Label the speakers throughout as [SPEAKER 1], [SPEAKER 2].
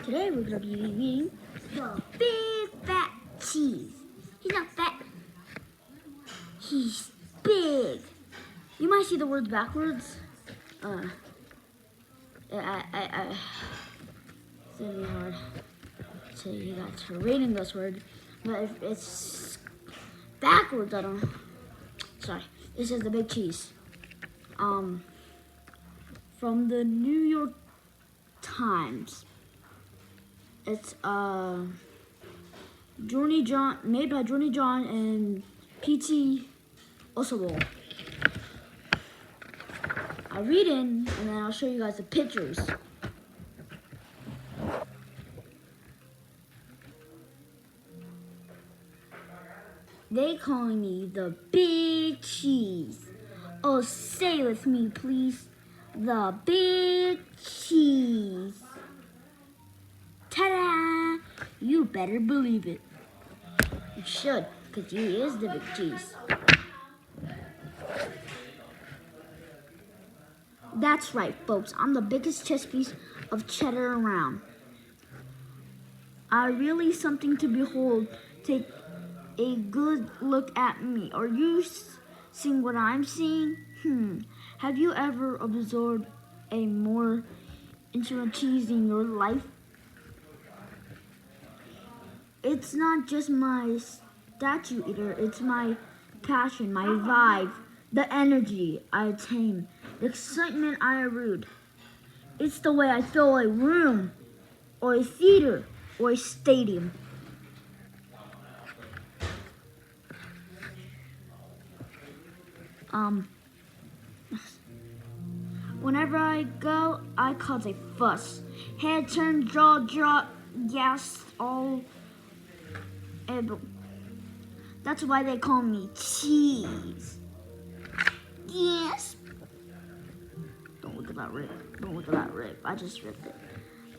[SPEAKER 1] Today we're gonna be eating the big fat cheese. He's not fat. He's big. You might see the words backwards. It's gonna be hard to tell you guys for reading this word, but if it's backwards, I don't know. Sorry. This is the big cheese. From the New York Times. It's Journey John, made by Journey John and P.T. Oswald. I'll read in and then I'll show you guys the pictures. They call me the big cheese. Oh, say with me, please. The big cheese. Ta-da! You better believe it. You should, because he is the big cheese. That's right, folks. I'm the biggest chest piece of cheddar around. I really something to behold. Take a good look at me. Are you seeing what I'm seeing? Have you ever absorbed a more intimate cheese in your life? It's not just my statue eater, it's my passion, my vibe, the energy I attain, the excitement I erude. It's the way I fill a room, or a theater, or a stadium. Whenever I go, I cause a fuss. Head turn, draw, yes, all. That's why they call me cheese. Yes. Don't look at that rip. Don't look at that rip. I just ripped it.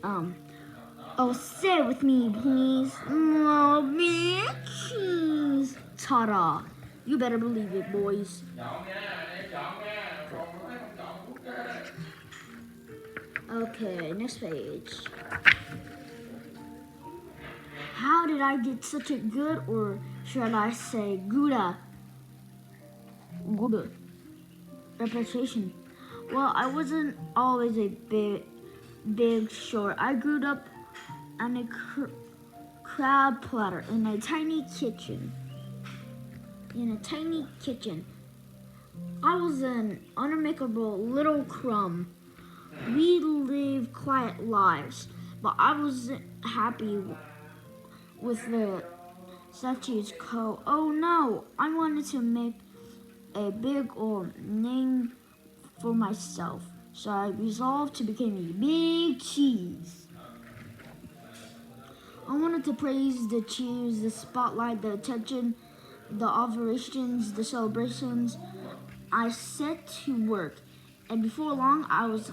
[SPEAKER 1] Oh, say it with me, please. Oh, big cheese. Ta-da. You better believe it, boys. Okay, next page. How did I get such a good, or should I say good reputation? Well, I wasn't always a big short. I grew up on a crab platter in a tiny kitchen. I was an unmakeable little crumb. We lived quiet lives, but I wasn't happy with the statue's coat. Oh no, I wanted to make a big old name for myself, so I resolved to become a big cheese. I wanted to praise the cheers, the spotlight, the attention, the ovations, the celebrations. I set to work, and before long I was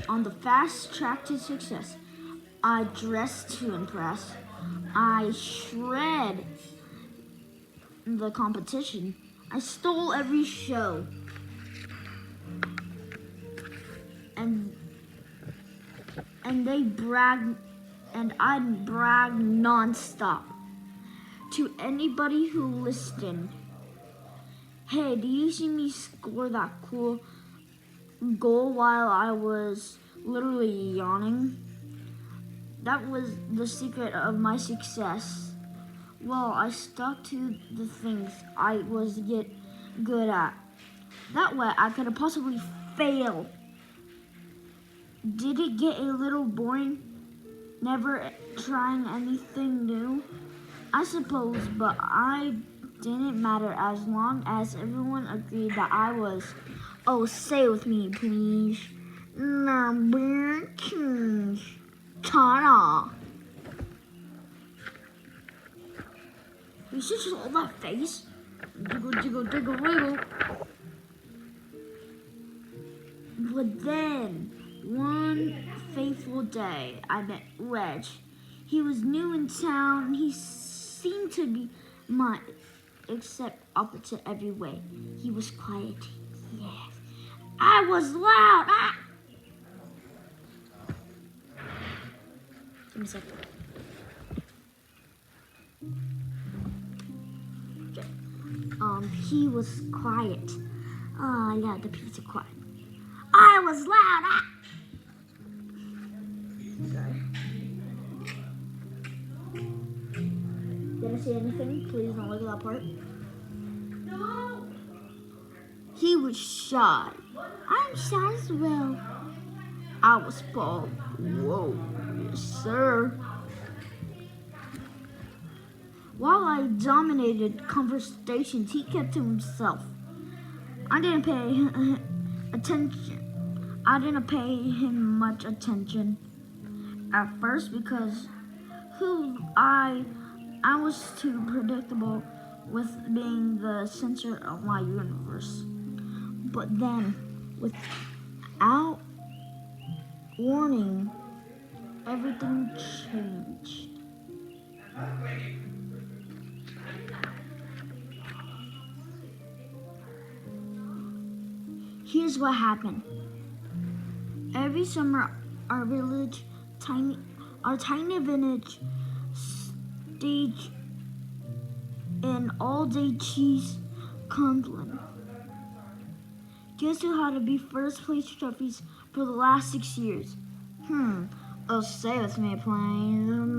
[SPEAKER 1] on the fast track to success. I dressed to impress. I shred the competition. I stole every show. And they bragged, and I'd brag nonstop to anybody who listened. Hey, do you see me score that cool goal while I was literally yawning? That was the secret of my success. Well, I stuck to the things I was good at. That way I could possibly fail. Did it get a little boring? Never trying anything new? I suppose, but I didn't matter as long as everyone agreed that I was. Oh, say with me, please. Number two. Ta-da! You should just hold that face. Jiggle, wiggle. But then, one fateful day, I met Reg. He was new in town. He seemed to be my exact opposite every way. He was quiet. Yes. I was loud. Give me a second. Okay. He was quiet. Oh, I got the pizza quiet. I was loud. Ah! Sorry. Did I say anything? Please don't look at that part. No. He was shy. I'm shy as well. I was bald. Whoa, yes, sir. While I dominated conversations, he kept to himself. I didn't pay attention. I didn't pay him much attention at first because I was too predictable with being the center of my universe. But then, without warning, everything changed. Here's what happened. Every summer, our tiny village staged an all-day cheese contest. Guess who had to be first place trophies for the last 6 years? Oh, say with me, plain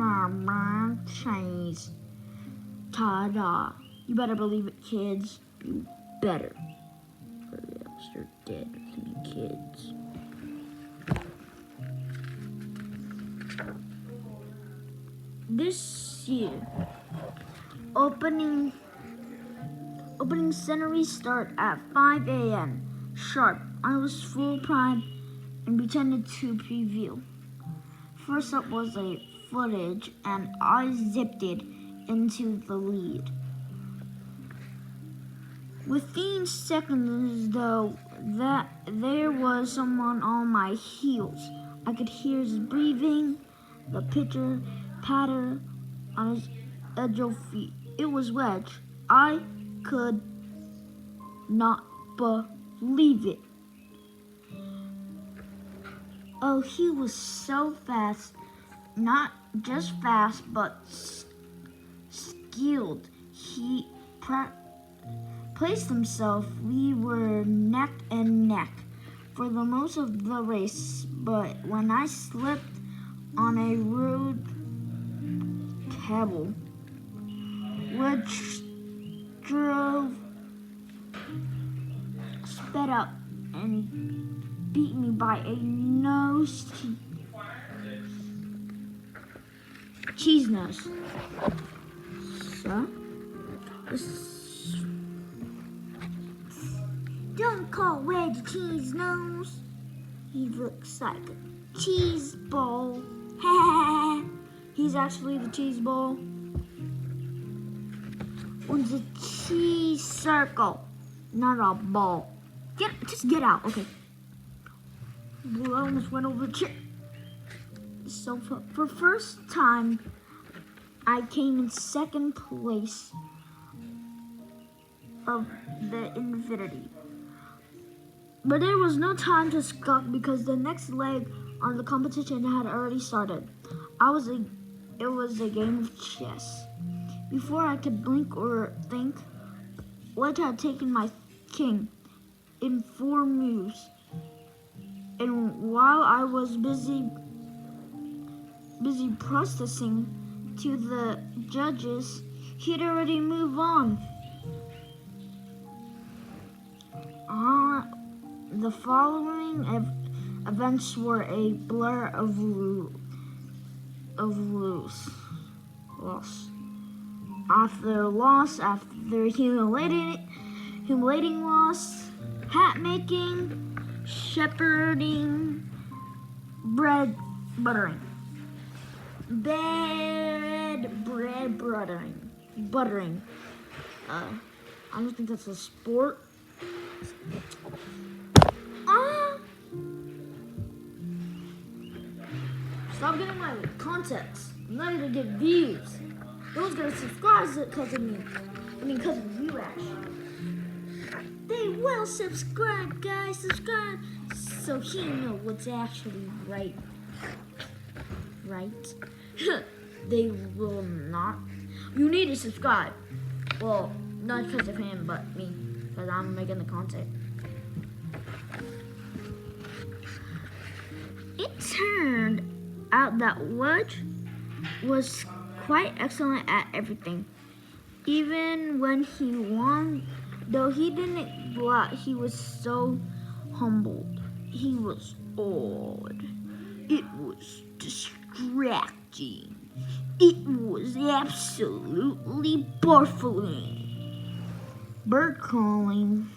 [SPEAKER 1] Chinese. Ta-da. You better believe it, kids. You better. Or else you're dead with me, kids. This year, opening ceremony start at 5 a.m. sharp. I was full pride and pretended to preview. First up was a footage, and I zipped it into the lead. Within seconds, though, that there was someone on my heels. I could hear his breathing, the pitter patter on his agile feet. It was Wedge. I could not believe it. Oh, he was so fast. Not just fast, but skilled. He placed himself. We were neck and neck for the most of the race, but when I slipped on a rude pebble, which sped up and beat me by a nose cheese nose. So, don't call Wedge cheese nose. He looks like a cheese ball. He's actually the cheese ball. It's a cheese circle, not a ball. Just get out, okay. I almost went over the chair. So for first time, I came in second place of the infinity. But there was no time to skulk because the next leg on the competition had already started. It was a game of chess. Before I could blink or think, Wedge had taken my king in 4 moves. And while I was busy processing to the judges, he'd already moved on. The following events were a blur of loss. After humiliating loss, hat making, shepherding, bread buttering. Buttering. I don't think that's a sport. Stop getting my context. I'm not gonna get views. No one's gonna subscribe because of me. Because of you, actually. They will subscribe, guys. Subscribe so he knows what's actually right. right? They will not. You need to subscribe. Well, not because of him, but me, because I'm making the content. It turned out that Wedge was quite excellent at everything. Even when he won, though he didn't go out, he was so humbled. He was odd. It was distracting. It was absolutely baffling. Bird calling.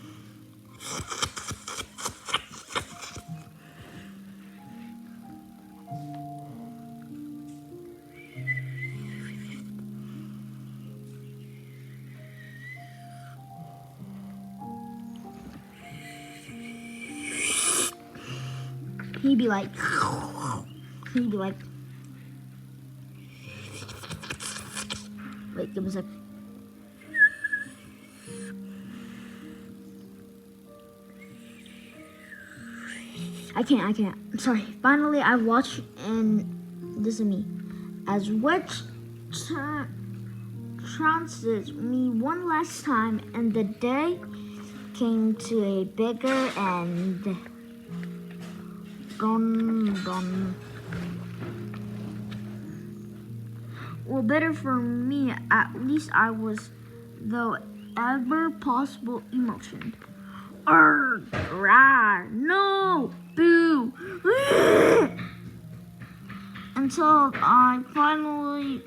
[SPEAKER 1] He'd be like, wait, give me a sec. I can't. I'm sorry. Finally, I watched, and this is me. As Wedge trounces me one last time, and the day came to a bigger and gone. Well, better for me, at least I was, though ever possible, emotion. Arrgh, rah, no, boo, until I finally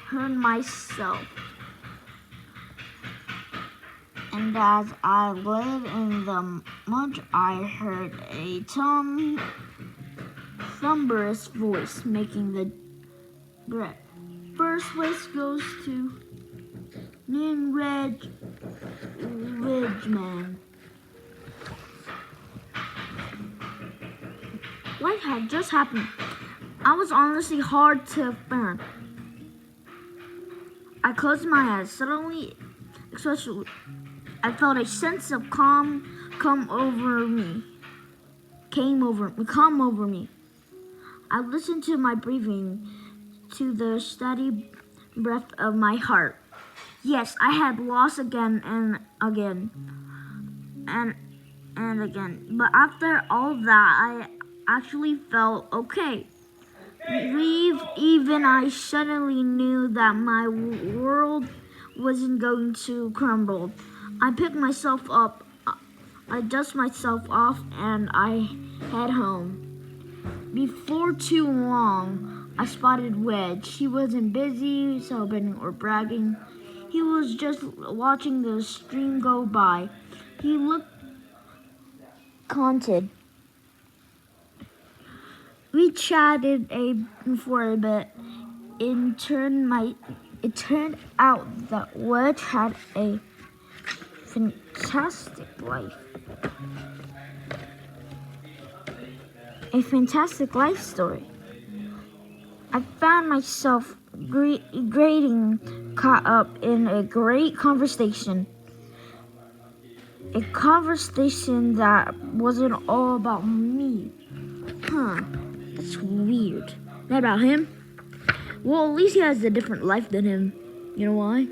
[SPEAKER 1] heard myself. And as I laid in the mud, I heard a thunderous voice making the breath. First place goes to Ridgeman. What had just happened? I was honestly hard to find. I closed my eyes. Suddenly, especially, I felt a sense of calm come over me. I listened to my breathing, to the steady breath of my heart. Yes, I had lost again and again. And again. But after all that, I actually felt okay. Even I suddenly knew that my world wasn't going to crumble. I picked myself up, I dust myself off, and I head home. Before too long, I spotted Wedge. He wasn't busy celebrating or bragging. He was just watching the stream go by. He looked contented. We chatted for a bit. It turned out that Wedge had a fantastic life. A fantastic life story. I found myself caught up in a great conversation. A conversation that wasn't all about me. That's weird. Not about him? Well, at least he has a different life than him. You know why?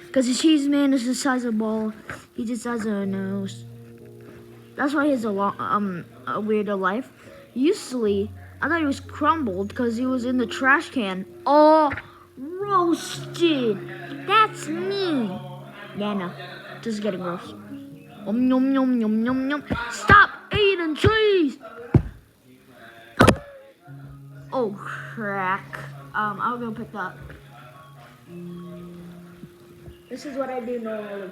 [SPEAKER 1] Because the cheese man is the size of a ball. He just has a nose. That's why he has a weirder life. Usually, I thought he was crumbled because he was in the trash can. Oh, roasted. That's me. Yeah, no. This is getting gross. Yum, yum, yum, yum, yum, yum. Stop eating trees. Oh, crack. I'll go pick that. This is what I do normally.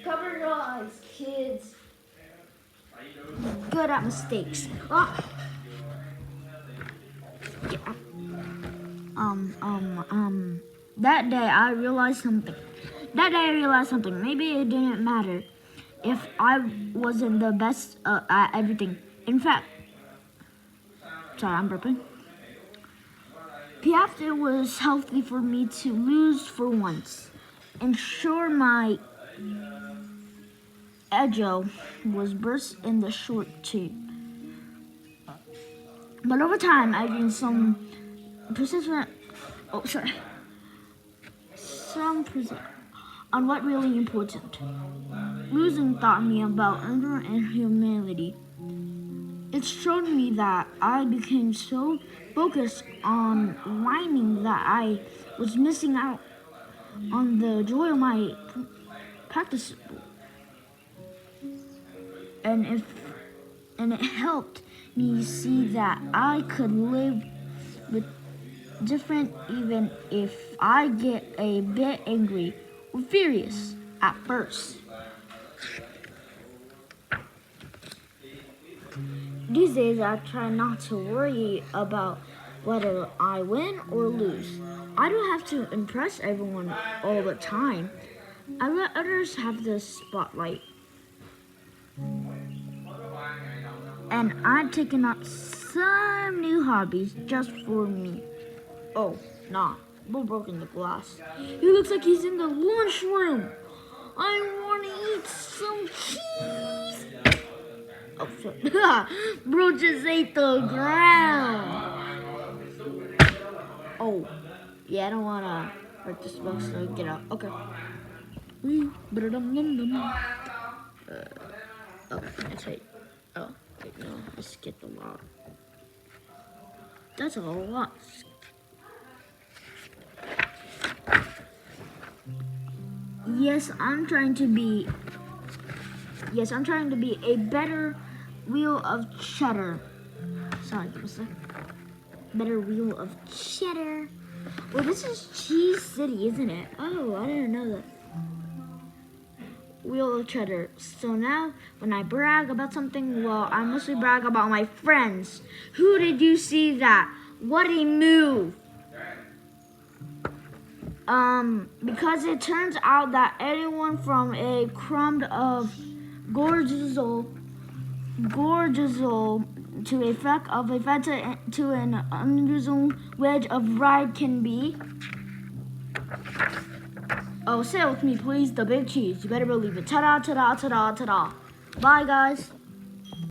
[SPEAKER 1] Cover your eyes, kids. Good at mistakes. Ah. Yeah. That day I realized something. Maybe it didn't matter if I wasn't the best at everything. In fact, sorry, I'm burping. Perhaps it was healthy for me to lose for once. Ensure my Edjo was burst in the short tube. But over time, I gained some persistent, some persistent on what really important. Losing taught me about anger and humility. It showed me that I became so focused on whining that I was missing out on the joy of my practice. And it helped me see that I could live with different even if I get a bit angry or furious at first. These days I try not to worry about whether I win or lose. I don't have to impress everyone all the time. I let others have the spotlight. And I've taken up some new hobbies just for me. Oh, nah, we're broken the glass. He looks like he's in the lunchroom. I want to eat some cheese. Oh, shit. Bro just ate the ground. Oh, yeah, I don't want to hurt this box, so get out. Okay. Oh, that's right. Oh, wait, no, I skipped a lot. That's a lot. Yes, I'm trying to be a better wheel of cheddar. Sorry, give me a sec. Better wheel of cheddar. Well, this is Cheese City, isn't it? Oh, I didn't know that. Wheel of cheddar. So now, when I brag about something, well, I mostly brag about my friends. Who did you see that? What a move! Because it turns out that anyone from a crumb of gorgezel to a fleck of a feta to an unusual wedge of ride can be. Oh, say it with me, please. The big cheese. You better believe it. Ta-da, ta-da, ta-da, ta-da. Bye, guys.